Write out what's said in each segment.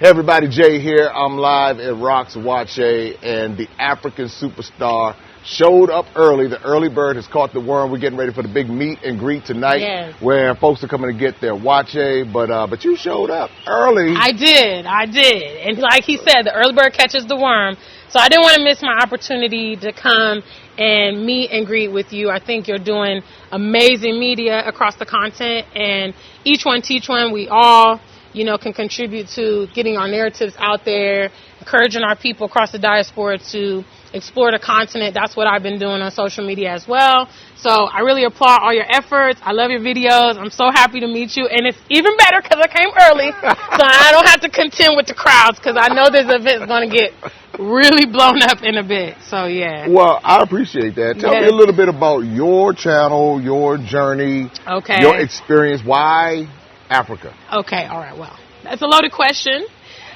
Hey everybody, Jay here. I'm live at Rock's Watche, and the African Superstar showed up early. The early bird has caught the worm. We're getting ready for the big meet and greet tonight, where folks are coming to get their Watche. But you showed up early. I did, and like he said, the early bird catches the worm. So I didn't want to miss my opportunity to come and meet and greet with you. I think you're doing amazing media across the continent, and each one teach one. We all, can contribute to getting our narratives out there, encouraging our people across the diaspora to explore the continent. That's what I've been doing on social media as well. So I really applaud all your efforts. I love your videos. I'm so happy to meet you. And it's even better because I came early, so I don't have to contend with the crowds, because I know this event's going to get really blown up in a bit. So, yeah. Well, I appreciate that. Tell me a little bit about your channel, your journey, your experience. Why Africa? Okay, all right. Well, that's a loaded question.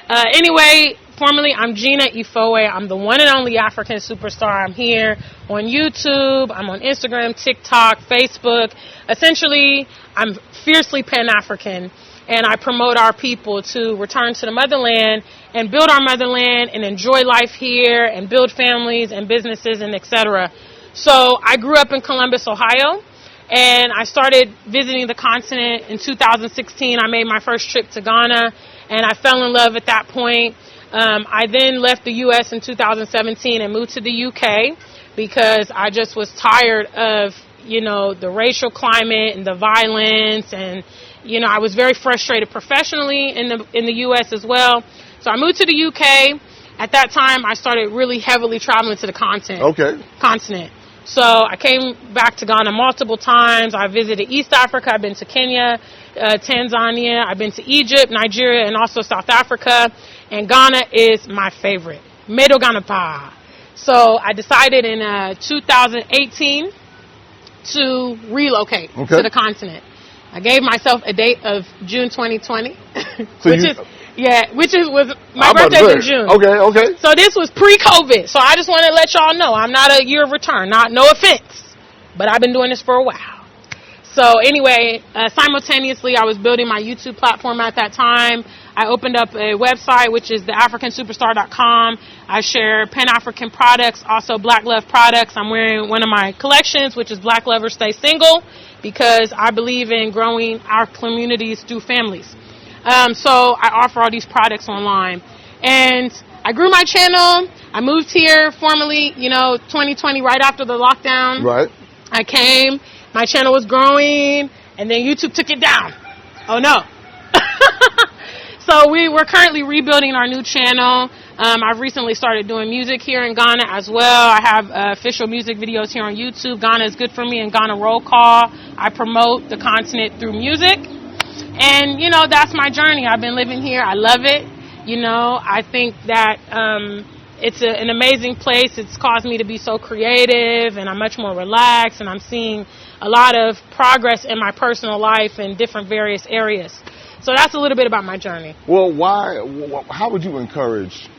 Anyway, formally, I'm Gina Ifoe. I'm the one and only African Superstar. I'm here on YouTube. I'm on Instagram, TikTok, Facebook. Essentially, I'm fiercely Pan-African, and I promote our people to return to the motherland and build our motherland and enjoy life here and build families and businesses and etc. So I grew up in Columbus, Ohio, and I started visiting the continent in 2016. I made my first trip to Ghana, and I fell in love at that point. I then left the U.S. in 2017 and moved to the U.K. because I just was tired of, the racial climate and the violence, and, I was very frustrated professionally in the U.S. as well. So I moved to the U.K. At that time, I started really heavily traveling to the continent. So I came back to Ghana multiple times. I visited East Africa. I've been to Kenya, Tanzania. I've been to Egypt, Nigeria, and also South Africa. And Ghana is my favorite. Medo Ghana pa. So I decided in 2018 to relocate to the continent. I gave myself a date of June 2020, which was my birthday in June. Okay. So this was pre-COVID. So I just want to let y'all know I'm not a year of return. No offense, but I've been doing this for a while. So anyway, simultaneously, I was building my YouTube platform at that time. I opened up a website, which is theafricansuperstar.com. I share Pan-African products, also Black Love products. I'm wearing one of my collections, which is Black Lovers Stay Single, because I believe in growing our communities through families. So I offer all these products online. And I grew my channel. I moved here formally, 2020, right after the lockdown. Right. I came. My channel was growing, and then YouTube took it down. Oh, no. So we're currently rebuilding our new channel. I've recently started doing music here in Ghana as well. I have official music videos here on YouTube. Ghana is Good For Me and Ghana Roll Call. I promote the continent through music. And, that's my journey. I've been living here. I love it. I think that it's an amazing place. It's caused me to be so creative, and I'm much more relaxed, and I'm seeing a lot of progress in my personal life in different various areas. So that's a little bit about my journey. Well, how would you encourage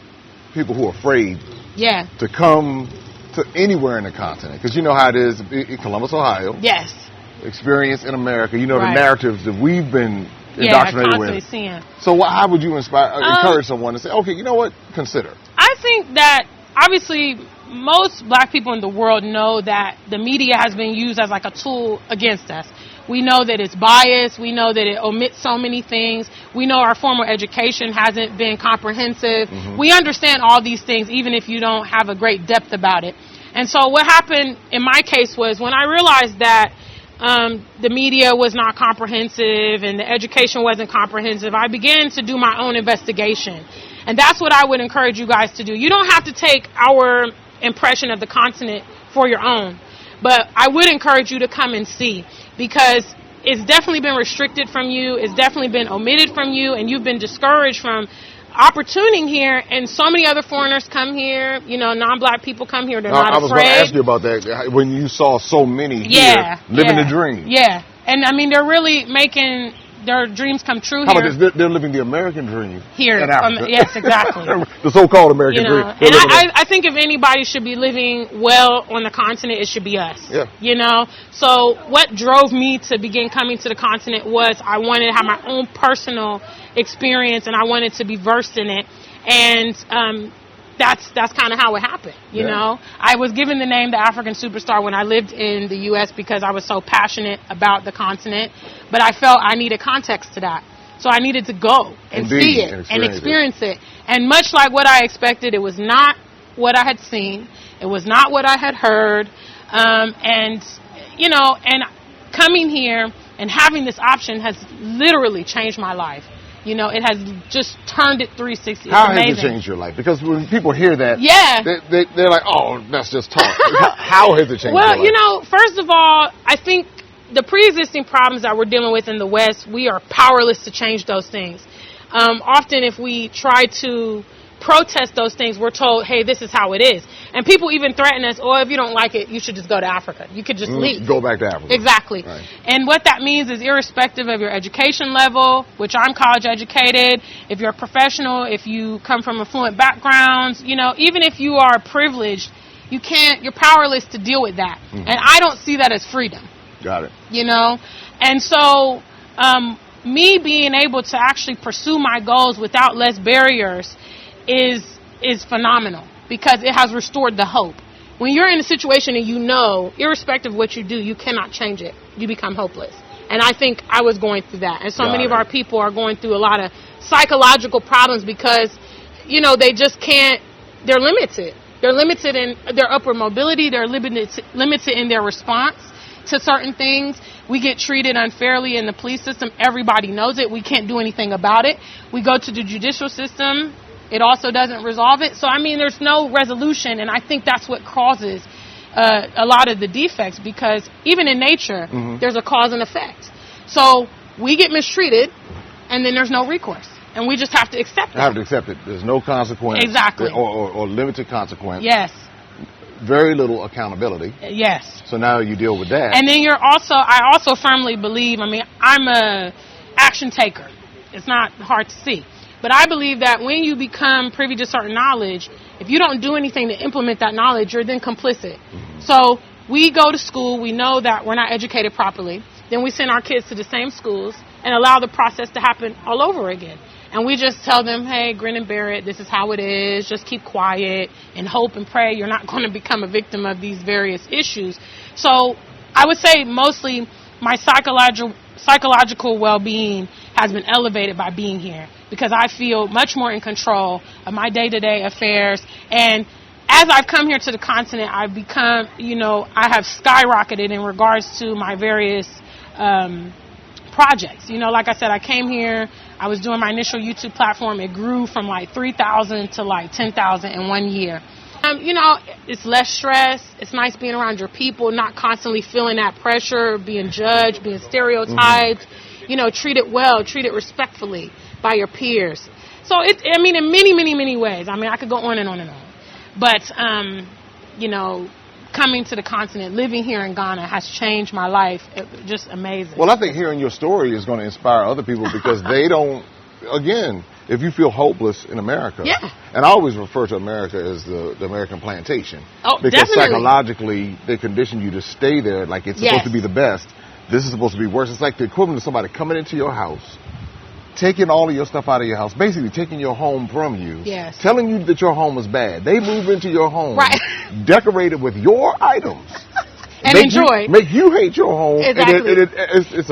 people who are afraid to come to anywhere in the continent? Because you know how it is in Columbus, Ohio. Yes. Experience in America. The narratives that we've been indoctrinated with. Seeing. So how would you encourage someone to say, okay, you know what, consider? I think that obviously most black people in the world know that the media has been used as like a tool against us. We know that it's biased. We know that it omits so many things. We know our formal education hasn't been comprehensive. Mm-hmm. We understand all these things, even if you don't have a great depth about it. And so what happened in my case was when I realized that the media was not comprehensive and the education wasn't comprehensive, I began to do my own investigation. And that's what I would encourage you guys to do. You don't have to take our impression of the continent for your own, but I would encourage you to come and see, because it's definitely been restricted from you. It's definitely been omitted from you, and you've been discouraged from opportunity here. And so many other foreigners come here, non-black people come here. They're not afraid. I was going to ask you about that. When you saw so many here living the dream. Yeah. And I mean, they're really making their dreams come true How here. about this? They're living the American dream Here. in Africa. Yes, exactly. The so-called American dream. And I think if anybody should be living well on the continent, it should be us. Yeah. You know? So what drove me to begin coming to the continent was I wanted to have my own personal experience, and I wanted to be versed in it. And that's kind of how it happened, you know. I was given the name the Afrikan Superstar when I lived in the U.S. because I was so passionate about the continent, but I felt I needed context to that. So I needed to go and see it and experience it. And much like what I expected, it was not what I had seen. It was not what I had heard. And, you know, and coming here and having this option has literally changed my life. You know, it has just turned it 360. How has it changed your life? Because when people hear that, they're like, oh, that's just talk. How has it changed your life? Well, you know, first of all, I think the pre-existing problems that we're dealing with in the West, we are powerless to change those things. Often if we try to protest those things, we're told, hey, this is how it is. And people even threaten us, oh, if you don't like it, you should just go to Africa. You could just leave. Go back to Africa. Exactly. Right. And what that means is irrespective of your education level, which I'm college educated, if you're a professional, if you come from affluent backgrounds, you know, even if you are privileged, you're powerless to deal with that. And I don't see that as freedom. Got it. You know? And so, me being able to actually pursue my goals without less barriers is phenomenal, because it has restored the hope. When you're in a situation and you know, irrespective of what you do, you cannot change it, you become hopeless. And I think I was going through that. And so many of our people are going through a lot of psychological problems because, you know, they just can't, they're limited. They're limited in their upward mobility. They're limited in their response to certain things. We get treated unfairly in the police system. Everybody knows it. We can't do anything about it. We go to the judicial system. It also doesn't resolve it. So, I mean, there's no resolution, and I think that's what causes a lot of the defects, because even in nature, there's a cause and effect. So we get mistreated, and then there's no recourse, and we just have to accept it. I have to accept it. There's no consequence. Exactly. Or limited consequence. Yes. Very little accountability. Yes. So now you deal with that. And then I also firmly believe, I mean, I'm a action taker. It's not hard to see. But I believe that when you become privy to certain knowledge, if you don't do anything to implement that knowledge, you're then complicit. So we go to school, we know that we're not educated properly, then we send our kids to the same schools and allow the process to happen all over again. And we just tell them, hey, grin and bear it, this is how it is, just keep quiet and hope and pray you're not going to become a victim of these various issues. So I would say mostly my psychological well-being has been elevated by being here, because I feel much more in control of my day-to-day affairs. And as I've come here to the continent, I've become, you know, I have skyrocketed in regards to my various projects. You know, like I said, I came here, I was doing my initial YouTube platform. It grew from like 3,000 to like 10,000 in 1 year. You know, it's less stress. It's nice being around your people, not constantly feeling that pressure, being judged, being stereotyped. You know, treat it well, treat it respectfully by your peers. So, I mean, in many, many, many ways. I mean, I could go on and on and on. But, you know, coming to the continent, living here in Ghana has changed my life. Just amazing. Well, I think hearing your story is going to inspire other people, because they don't, again, if you feel hopeless in America, and I always refer to America as the American plantation. Oh, because definitely. Psychologically, they condition you to stay there like it's supposed to be the best. This is supposed to be worse. It's like the equivalent of somebody coming into your house, taking all of your stuff out of your house, basically taking your home from you, telling you that your home is bad. They move into your home, decorated with your items. And make you hate your home. Exactly.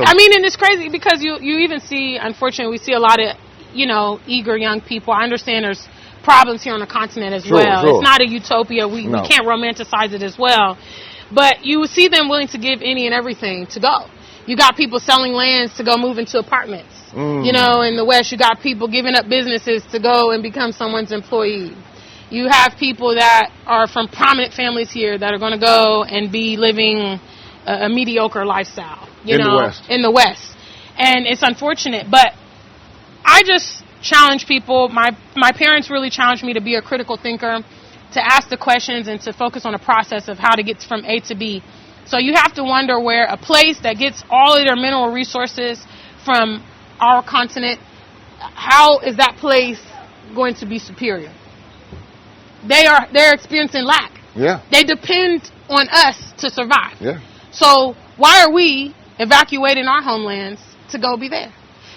I mean, and it's crazy because you even see, unfortunately, we see a lot of, you know, eager young people. I understand there's problems here on the continent as well. Sure. It's not a utopia. We can't romanticize it as well. But you see them willing to give any and everything to go. You got people selling lands to go move into apartments. You know, in the West, you got people giving up businesses to go and become someone's employee. You have people that are from prominent families here that are going to go and be living a mediocre lifestyle, in the West. And it's unfortunate. But I just challenge people. My parents really challenged me to be a critical thinker, to ask the questions and to focus on the process of how to get from A to B. So you have to wonder where a place that gets all of their mineral resources from our continent, how is that place going to be superior? They're experiencing lack. Yeah. They depend on us to survive. Yeah. So why are we evacuating our homelands to go be there?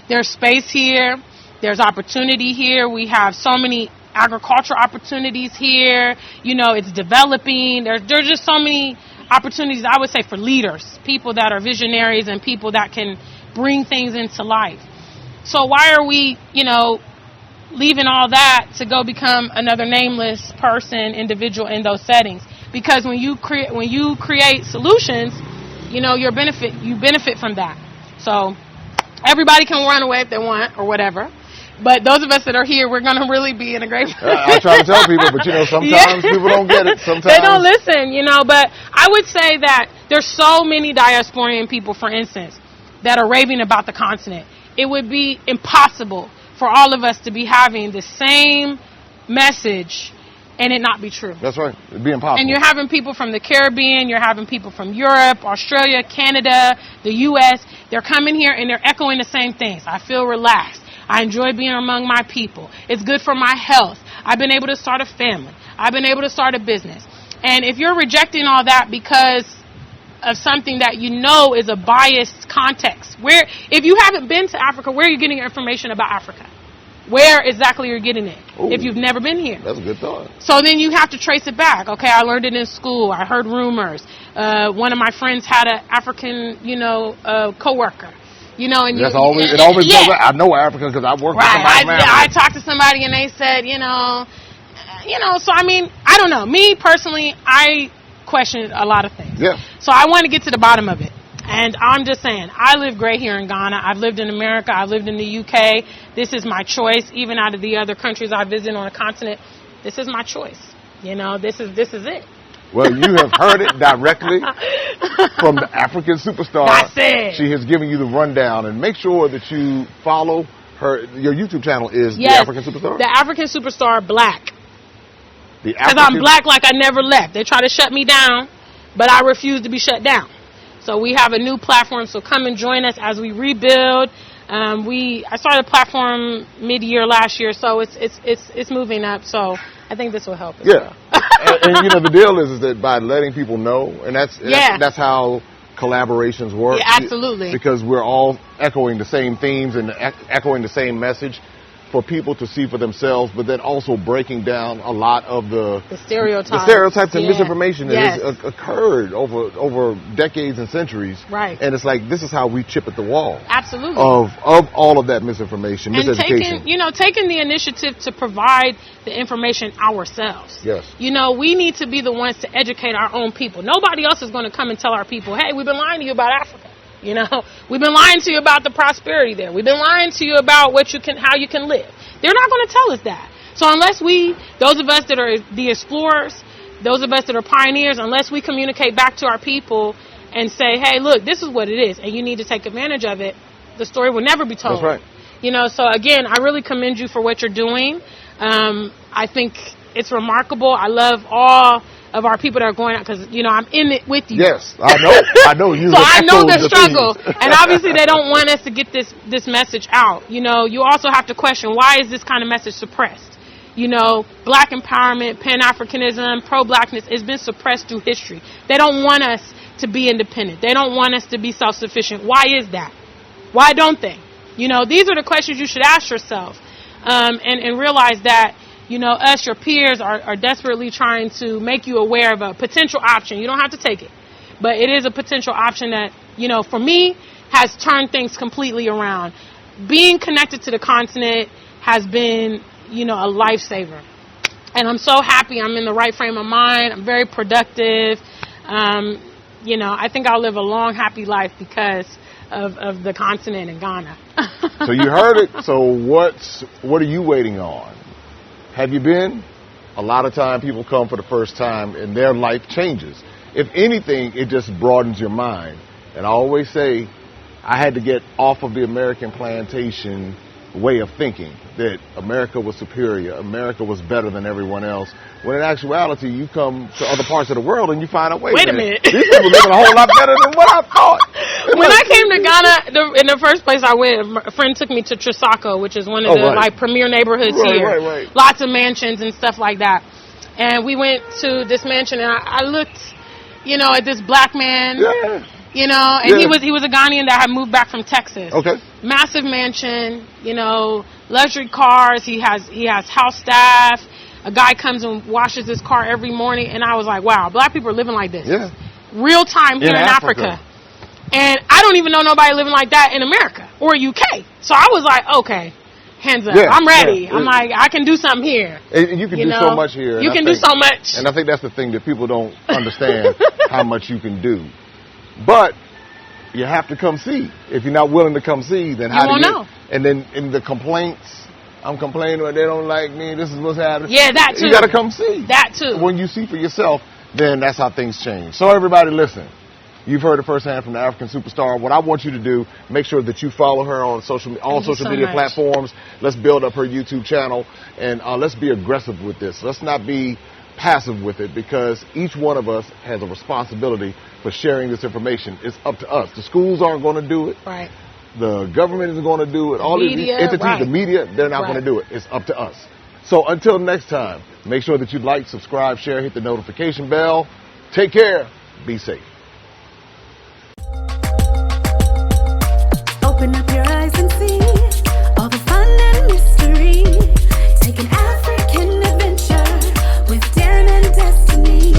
There's space here. There's opportunity here. We have so many agricultural opportunities here. You know, it's developing. There's just so many opportunities, I would say, for leaders, people that are visionaries and people that can bring things into life. So why are we, you know, leaving all that to go become another nameless person, individual in those settings? Because when you create solutions, you know, you benefit from that. So everybody can run away if they want or whatever. But those of us that are here, we're going to really be in a great place. I try to tell people, but, you know, sometimes people don't get it. Sometimes they don't listen, you know. But I would say that there's so many diasporian people, for instance, that are raving about the continent. It would be impossible for all of us to be having the same message and it not be true. That's right. It'd be impossible. And you're having people from the Caribbean, you're having people from Europe, Australia, Canada, the U.S. They're coming here and they're echoing the same things. I feel relaxed. I enjoy being among my people. It's good for my health. I've been able to start a family. I've been able to start a business. And if you're rejecting all that because of something that you know is a biased context, if you haven't been to Africa, where are you getting your information about Africa? Where exactly you're getting it? Ooh, if you've never been here. That's a good thought. So then you have to trace it back. Okay, I learned it in school. I heard rumors. One of my friends had an African, coworker. And it always goes. I know Africa because I work with somebody. I talked to somebody and they said, So I mean, I don't know. Me personally, I question a lot of things. Yeah. So I want to get to the bottom of it. And I'm just saying, I live great here in Ghana. I've lived in America. I've lived in the UK. This is my choice. Even out of the other countries I visit on the continent, this is my choice. This is it. Well, you have heard it directly from the Afrikan Superstar. That's it. She has given you the rundown. And make sure that you follow her. Your YouTube channel is the Afrikan Superstar? The Afrikan Superstar Black. Because I'm black like I never left. They try to shut me down, but I refuse to be shut down. So we have a new platform, so come and join us as we rebuild. I started a platform mid-year last year, so it's moving up. So I think this will help. Yeah, and the deal is that by letting people know, and that's how collaborations work. Yeah, absolutely. Because we're all echoing the same themes and echoing the same message for people to see for themselves, but then also breaking down a lot of the stereotypes and misinformation that has occurred over decades and centuries. Right. And it's like, this is how we chip at the wall. Absolutely. Of all of that misinformation, miseducation. Taking the initiative to provide the information ourselves. Yes. We need to be the ones to educate our own people. Nobody else is going to come and tell our people, hey, we've been lying to you about Africa. We've been lying to you about the prosperity there. We've been lying to you about how you can live. They're not going to tell us that. So unless those of us that are the explorers, those of us that are pioneers, unless we communicate back to our people and say, hey, look, this is what it is, and you need to take advantage of it, the story will never be told. That's right. So again, I really commend you for what you're doing. I think it's remarkable. I love all of our people that are going out because, I'm in it with you. Yes, I know you. So I know the struggle. And obviously they don't want us to get this message out. You also have to question, why is this kind of message suppressed? Black empowerment, Pan-Africanism, pro-blackness has been suppressed through history. They don't want us to be independent. They don't want us to be self-sufficient. Why is that? Why don't they? These are the questions you should ask yourself and realize that us, your peers, are desperately trying to make you aware of a potential option. You don't have to take it, but it is a potential option that, for me, has turned things completely around. Being connected to the continent has been, a lifesaver. And I'm so happy I'm in the right frame of mind. I'm very productive. I think I'll live a long, happy life because of the continent in Ghana. So you heard it. So what are you waiting on? Have you been? A lot of time people come for the first time and their life changes. If anything, it just broadens your mind. And I always say, I had to get off of the American plantation way of thinking that America was superior, America was better than everyone else. When in actuality, you come to other parts of the world and you find out, wait a minute. These people living a whole lot better than what I thought. When I came to Ghana, in the first place I went, a friend took me to Trisako, which is one of the like premier neighborhoods here. Right. Lots of mansions and stuff like that. And we went to this mansion, and I looked, at this black man. Yeah. And he was a Ghanaian that had moved back from Texas. Okay. Massive mansion, luxury cars. He has house staff. A guy comes and washes his car every morning, and I was like, wow, black people are living like this. Yeah. Real time here in Africa. And I don't even know nobody living like that in America or UK. So I was like, okay, hands up. I'm ready. I'm like, I can do something here. And you can do so much here. You can do so much. And I think that's the thing that people don't understand, how much you can do. But you have to come see. If you're not willing to come see, then how do you know? And then in the complaints, I'm complaining that they don't like me, this is what's happening. Yeah, that too. You got to come see. That too. When you see for yourself, then that's how things change. So everybody listen. You've heard it firsthand from the Afrikan Superstar. What I want you to do, make sure that you follow her on all social media platforms. Let's build up her YouTube channel, and let's be aggressive with this. Let's not be passive with it, because each one of us has a responsibility for sharing this information. It's up to us. The schools aren't going to do it. Right. The government isn't going to do it. All these entities, the media, they're not going to do it. It's up to us. So until next time, make sure that you like, subscribe, share, hit the notification bell. Take care. Be safe. Open up your eyes and see all the fun and mystery. Take an African adventure with Darren and Destiny.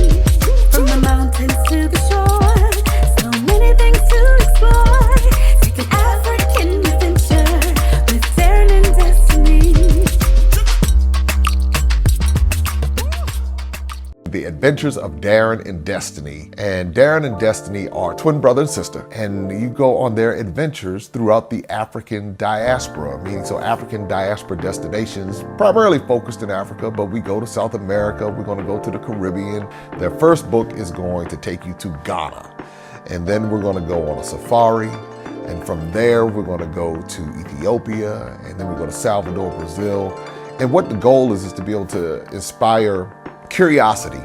From the mountains to the shore, so many things to explore. Take an African adventure with Darren and Destiny. The Adventures of Darren and Destiny. And Darren and Destiny are twin brother and sister, and you go on their adventures throughout the African diaspora, meaning so African diaspora destinations, primarily focused in Africa, but we go to South America, we're going to go to the Caribbean. Their first book is going to take you to Ghana, and then we're going to go on a safari, and from there we're going to go to Ethiopia, and then we're going to Salvador, Brazil. And what the goal is to be able to inspire curiosity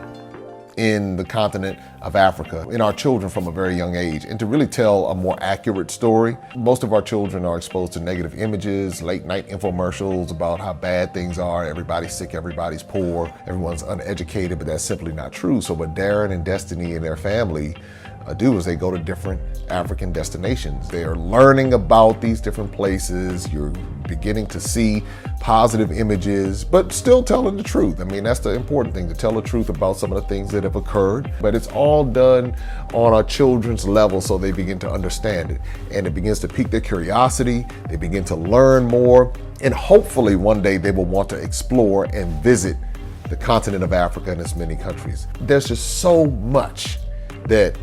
in the continent of Africa in our children from a very young age, and to really tell a more accurate story. Most of our children are exposed to negative images, late night infomercials about how bad things are, everybody's sick, everybody's poor, everyone's uneducated, but that's simply not true. So what Darren and Destiny and their family do is they go to different African destinations. They are learning about these different places. You're beginning to see positive images, but still telling the truth. I mean, that's the important thing, to tell the truth about some of the things that have occurred. But it's all done on our children's level, so they begin to understand it. And it begins to pique their curiosity. They begin to learn more. And hopefully one day they will want to explore and visit the continent of Africa and its many countries. There's just so much that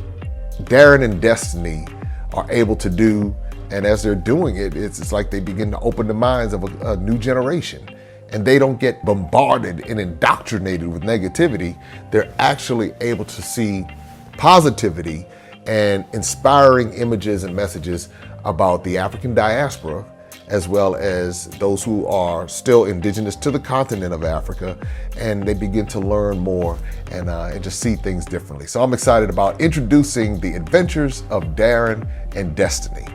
Darren and Destiny are able to do, and as they're doing it, it's like they begin to open the minds of a new generation, and they don't get bombarded and indoctrinated with negativity. They're actually able to see positivity and inspiring images and messages about the African diaspora, as well as those who are still indigenous to the continent of Africa, and they begin to learn more and just see things differently. So I'm excited about introducing the Adventures of Darren and Destiny.